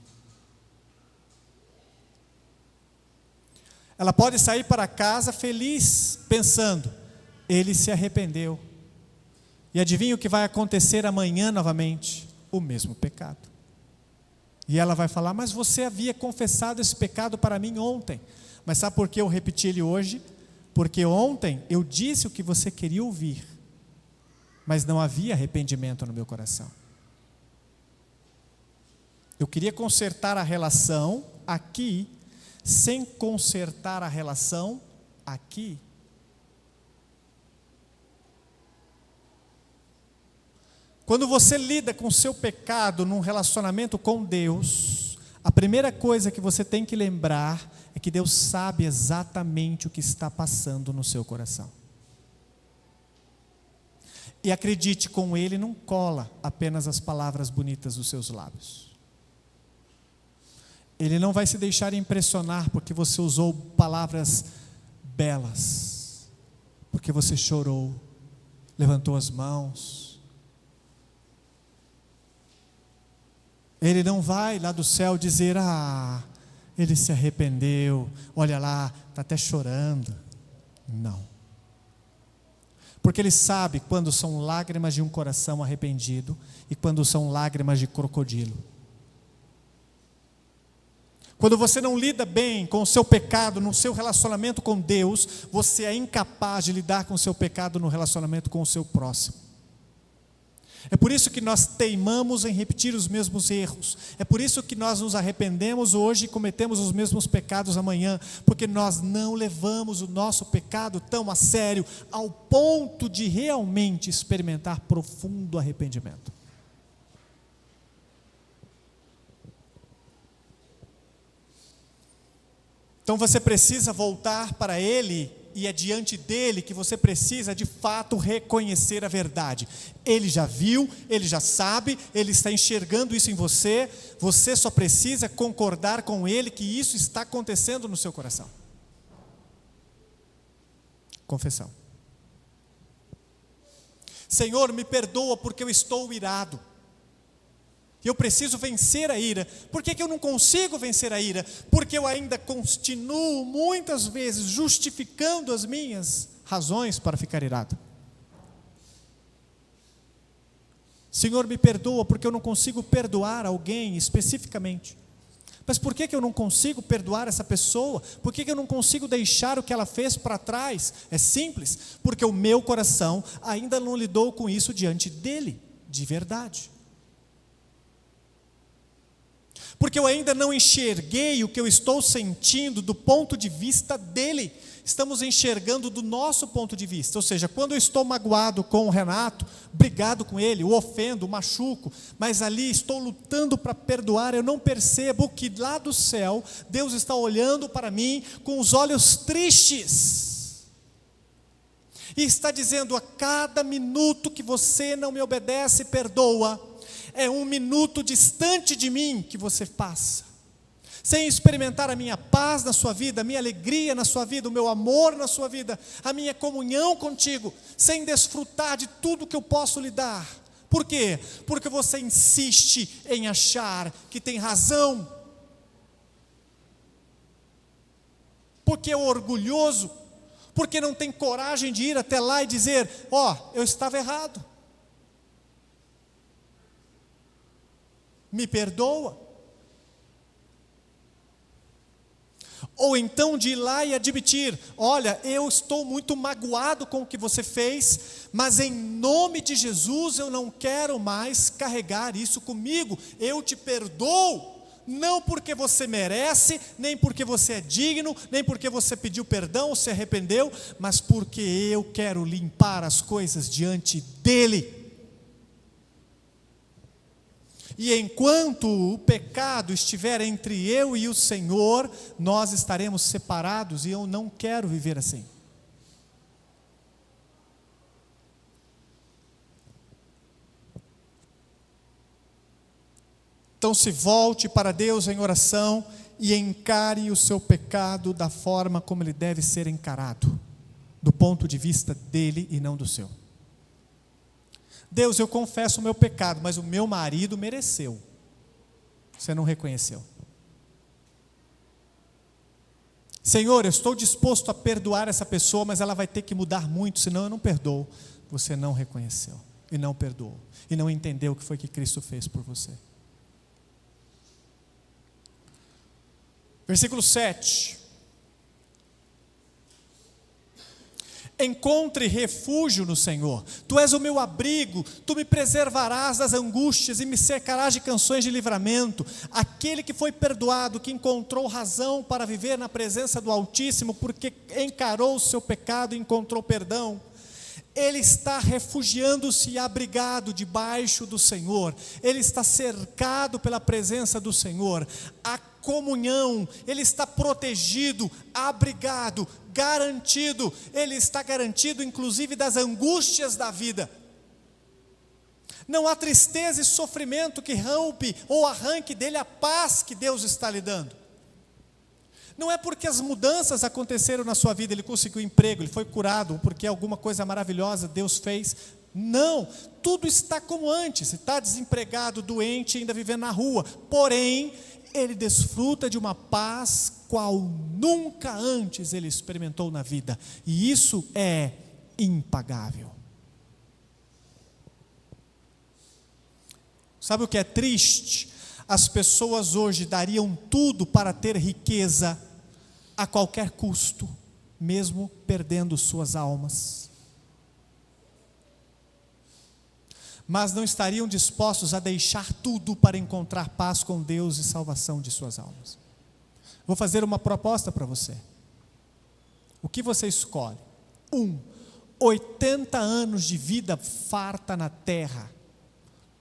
Ela pode sair para casa feliz, pensando: ele se arrependeu. E adivinha o que vai acontecer amanhã novamente? O mesmo pecado. E ela vai falar: mas você havia confessado esse pecado para mim ontem. Mas sabe por que eu repeti ele hoje? Porque ontem eu disse o que você queria ouvir, mas não havia arrependimento no meu coração. Eu queria consertar a relação aqui, sem consertar a relação aqui. Quando você lida com o seu pecado num relacionamento com Deus, a primeira coisa que você tem que lembrar é que Deus sabe exatamente o que está passando no seu coração. E acredite, com Ele não cola apenas as palavras bonitas dos seus lábios. Ele não vai se deixar impressionar porque você usou palavras belas, porque você chorou, levantou as mãos. Ele não vai lá do céu dizer: ah, ele se arrependeu, olha lá, está até chorando. Não. Porque ele sabe quando são lágrimas de um coração arrependido e quando são lágrimas de crocodilo. Quando você não lida bem com o seu pecado no seu relacionamento com Deus, você é incapaz de lidar com o seu pecado no relacionamento com o seu próximo. É por isso que nós teimamos em repetir os mesmos erros. É por isso que nós nos arrependemos hoje e cometemos os mesmos pecados amanhã, porque nós não levamos o nosso pecado tão a sério, ao ponto de realmente experimentar profundo arrependimento. Então você precisa voltar para Ele, e é diante dEle que você precisa de fato reconhecer a verdade. Ele já viu, Ele já sabe, Ele está enxergando isso em você, você só precisa concordar com Ele que isso está acontecendo no seu coração. Confissão. Senhor, me perdoa porque eu estou irado. Eu preciso vencer a ira. Por que eu não consigo vencer a ira? Porque eu ainda continuo muitas vezes justificando as minhas razões para ficar irado. Senhor, me perdoa porque eu não consigo perdoar alguém especificamente. Mas por que eu não consigo perdoar essa pessoa? Por que eu não consigo deixar o que ela fez para trás? É simples, porque o meu coração ainda não lidou com isso diante dele, de verdade. Porque eu ainda não enxerguei o que eu estou sentindo do ponto de vista dele. Estamos enxergando do nosso ponto de vista. Ou seja, quando eu estou magoado com o Renato, brigado com ele, o ofendo, o machuco, mas ali estou lutando para perdoar, eu não percebo que lá do céu, Deus está olhando para mim com os olhos tristes. E está dizendo, a cada minuto que você não me obedece, perdoa, é um minuto distante de mim que você passa, sem experimentar a minha paz na sua vida, a minha alegria na sua vida, o meu amor na sua vida, a minha comunhão contigo, sem desfrutar de tudo que eu posso lhe dar. Por quê? Porque você insiste em achar que tem razão, porque é orgulhoso, porque não tem coragem de ir até lá e dizer, eu estava errado. Me perdoa. Ou então de ir lá e admitir, olha, eu estou muito magoado com o que você fez, mas em nome de Jesus eu não quero mais carregar isso comigo, eu te perdoo, não porque você merece, nem porque você é digno, nem porque você pediu perdão ou se arrependeu, mas porque eu quero limpar as coisas diante dele. E enquanto o pecado estiver entre eu e o Senhor, nós estaremos separados, e eu não quero viver assim. Então se volte para Deus em oração e encare o seu pecado da forma como ele deve ser encarado, do ponto de vista dele e não do seu. Deus, eu confesso o meu pecado, mas o meu marido mereceu. Você não reconheceu. Senhor, eu estou disposto a perdoar essa pessoa, mas ela vai ter que mudar muito, senão eu não perdoo. Você não reconheceu e não perdoou e não entendeu o que foi que Cristo fez por você. Versículo 7. Encontre refúgio no Senhor, Tu és o meu abrigo, Tu me preservarás das angústias e me cercarás de canções de livramento. Aquele que foi perdoado, que encontrou razão para viver na presença do Altíssimo, porque encarou o seu pecado e encontrou perdão. Ele está refugiando-se e abrigado debaixo do Senhor, ele está cercado pela presença do Senhor, a comunhão, ele está protegido, abrigado, garantido, ele está garantido inclusive das angústias da vida. Não há tristeza e sofrimento que rompe ou arranque dele a paz que Deus está lhe dando. Não é porque as mudanças aconteceram na sua vida, ele conseguiu emprego, ele foi curado, ou porque alguma coisa maravilhosa Deus fez. Não, tudo está como antes, está desempregado, doente, ainda vivendo na rua. Porém, ele desfruta de uma paz qual nunca antes ele experimentou na vida. E isso é impagável. Sabe o que é triste? As pessoas hoje dariam tudo para ter riqueza a qualquer custo, mesmo perdendo suas almas. Mas não estariam dispostos a deixar tudo para encontrar paz com Deus e salvação de suas almas. Vou fazer uma proposta para você. O que você escolhe? 80 anos de vida farta na terra,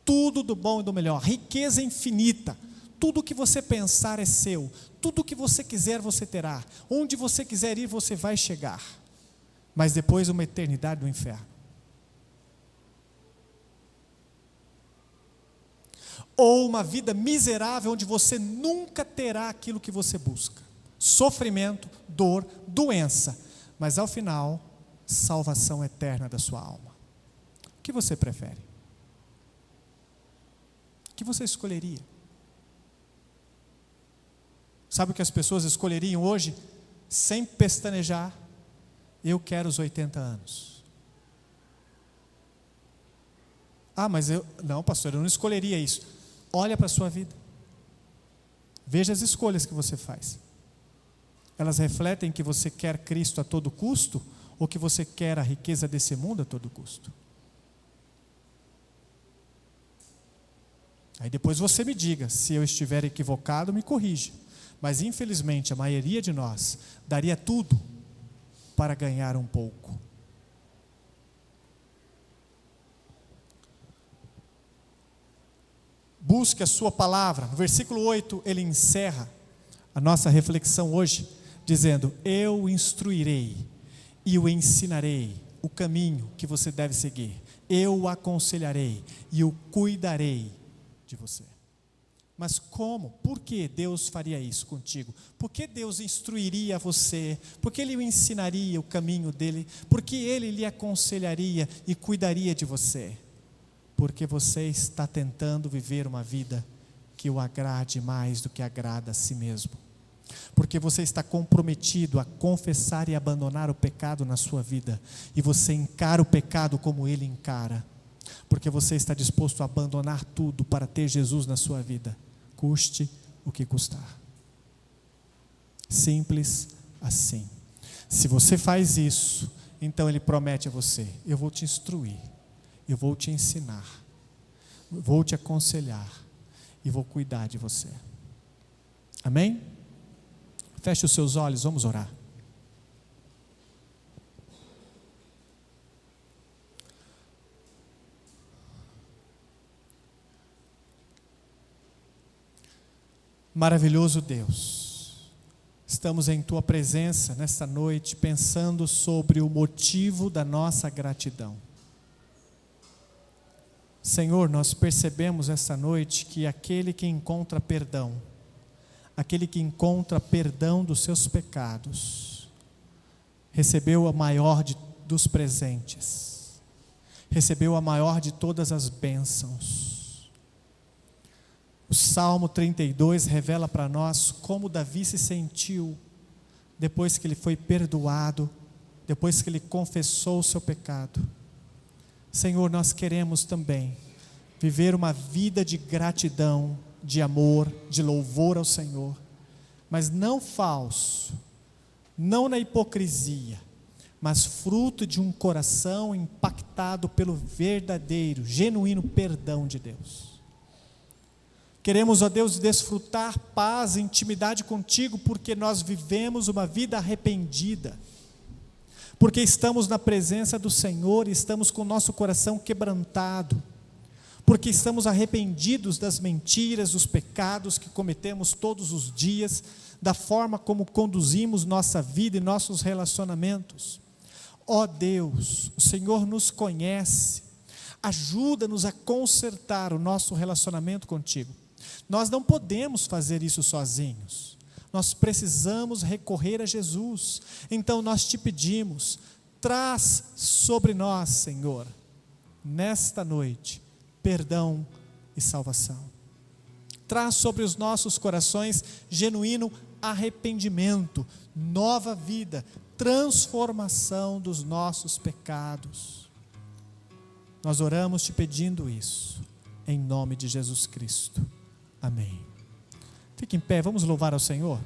tudo do bom e do melhor, riqueza infinita, tudo que você pensar é seu, tudo que você quiser você terá, onde você quiser ir você vai chegar, mas depois uma eternidade no inferno. Ou uma vida miserável onde você nunca terá aquilo que você busca, sofrimento, dor, doença, mas ao final, salvação eterna da sua alma. O que você prefere? O que você escolheria? Sabe o que as pessoas escolheriam hoje? Sem pestanejar, eu quero os 80 anos. Mas não, pastor, eu não escolheria isso. Olha para a sua vida. Veja as escolhas que você faz. Elas refletem que você quer Cristo a todo custo ou que você quer a riqueza desse mundo a todo custo? Aí depois você me diga, se eu estiver equivocado, me corrija. Mas infelizmente a maioria de nós daria tudo para ganhar um pouco. Busque a sua palavra. No versículo 8 ele encerra a nossa reflexão hoje, dizendo: eu o instruirei e o ensinarei o caminho que você deve seguir. Eu o aconselharei e o cuidarei de você. Mas como? Por que Deus faria isso contigo? Por que Deus instruiria você? Por que Ele o ensinaria o caminho dele? Por que Ele lhe aconselharia e cuidaria de você? Porque você está tentando viver uma vida que o agrade mais do que agrada a si mesmo. Porque você está comprometido a confessar e abandonar o pecado na sua vida. E você encara o pecado como ele encara. Porque você está disposto a abandonar tudo para ter Jesus na sua vida. Custe o que custar. Simples assim. Se você faz isso, então ele promete a você: eu vou te instruir, eu vou te ensinar, vou te aconselhar e vou cuidar de você. Amém? Feche os seus olhos, vamos orar. Maravilhoso Deus, estamos em Tua presença nesta noite, pensando sobre o motivo da nossa gratidão. Senhor, nós percebemos esta noite que aquele que encontra perdão, aquele que encontra perdão dos seus pecados, recebeu a maior dos presentes, recebeu a maior de todas as bênçãos. O Salmo 32 revela para nós como Davi se sentiu depois que ele foi perdoado, depois que ele confessou o seu pecado. Senhor, nós queremos também viver uma vida de gratidão, de amor, de louvor ao Senhor, mas não falso, não na hipocrisia, mas fruto de um coração impactado pelo verdadeiro, genuíno perdão de Deus. Queremos, ó Deus, desfrutar paz e intimidade contigo, porque nós vivemos uma vida arrependida, porque estamos na presença do Senhor e estamos com o nosso coração quebrantado, porque estamos arrependidos das mentiras, dos pecados que cometemos todos os dias, da forma como conduzimos nossa vida e nossos relacionamentos. Ó Deus, o Senhor nos conhece, ajuda-nos a consertar o nosso relacionamento contigo. Nós não podemos fazer isso sozinhos, nós precisamos recorrer a Jesus. Então nós te pedimos, traz sobre nós, Senhor, nesta noite, perdão e salvação. Traz sobre os nossos corações genuíno arrependimento, nova vida, transformação dos nossos pecados. Nós oramos te pedindo isso, em nome de Jesus Cristo. Amém. Fique em pé, vamos louvar ao Senhor.